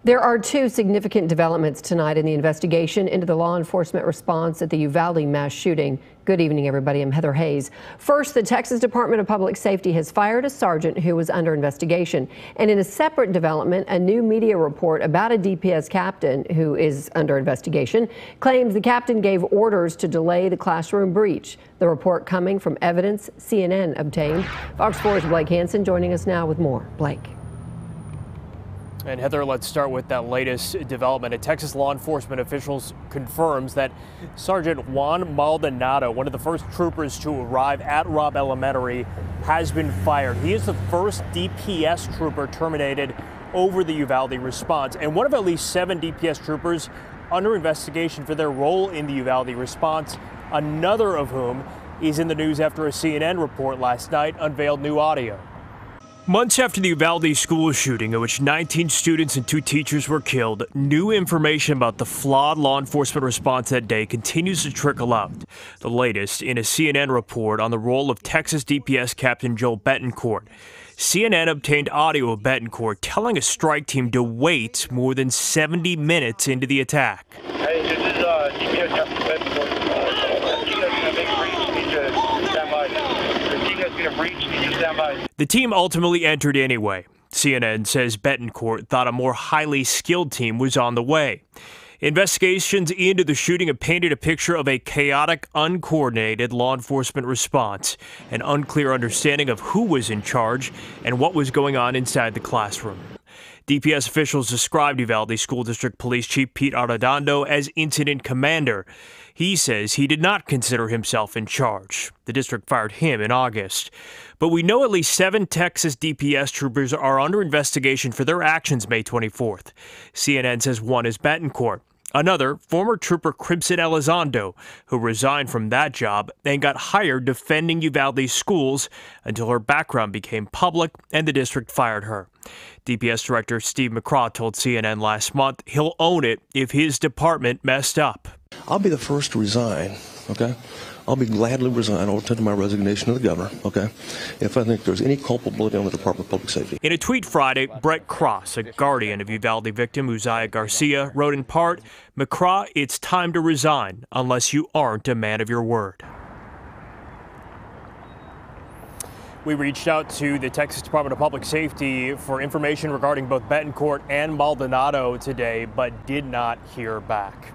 There are two significant developments tonight in the investigation into the law enforcement response at the Uvalde mass shooting. Good evening, everybody. I'm Heather Hayes. First, the Texas Department of Public Safety has fired a sergeant who was under investigation. And in a separate development, a new media report about a DPS captain who is under investigation claims the captain gave orders to delay the classroom breach. The report coming from evidence CNN obtained. Fox 4's Blake Hansen joining us now with more. Blake. And Heather, let's start with that latest development. A Texas law enforcement officials confirms that Sergeant Juan Maldonado, one of the first troopers to arrive at Robb Elementary, has been fired. He is the first DPS trooper terminated over the Uvalde response, and one of at least 7 DPS troopers under investigation for their role in the Uvalde response, another of whom is in the news after a CNN report last night unveiled new audio. Months after the Uvalde school shooting, in which 19 students and 2 teachers were killed, new information about the flawed law enforcement response that day continues to trickle out. The latest in a CNN report on the role of Texas DPS Captain Joel Betancourt. CNN obtained audio of Betancourt telling a strike team to wait more than 70 minutes into the attack. Hey, this is DPS Captain Betancourt. The team ultimately entered anyway. CNN says Betancourt thought a more highly skilled team was on the way. Investigations into the shooting have painted a picture of a chaotic, uncoordinated law enforcement response, an unclear understanding of who was in charge and what was going on inside the classroom. DPS officials described Uvalde School District Police Chief Pete Arredondo as incident commander. He says he did not consider himself in charge. The district fired him in August. But we know at least 7 Texas DPS troopers are under investigation for their actions May 24th. CNN says one is Betancourt. Another, former trooper Crimson Elizondo, who resigned from that job and got hired defending Uvalde schools until her background became public and the district fired her. DPS Director Steve McCraw told CNN last month he'll own it if his department messed up. I'll be the first to resign, okay? I'll be gladly resign. I'll tender my resignation to the governor, okay, if I think there's any culpability on the Department of Public Safety. In a tweet Friday, Brett Cross, a guardian of Uvalde victim Uzziah Garcia, wrote in part, "McCraw, it's time to resign unless you aren't a man of your word." We reached out to the Texas Department of Public Safety for information regarding both Betancourt and Maldonado today, but did not hear back.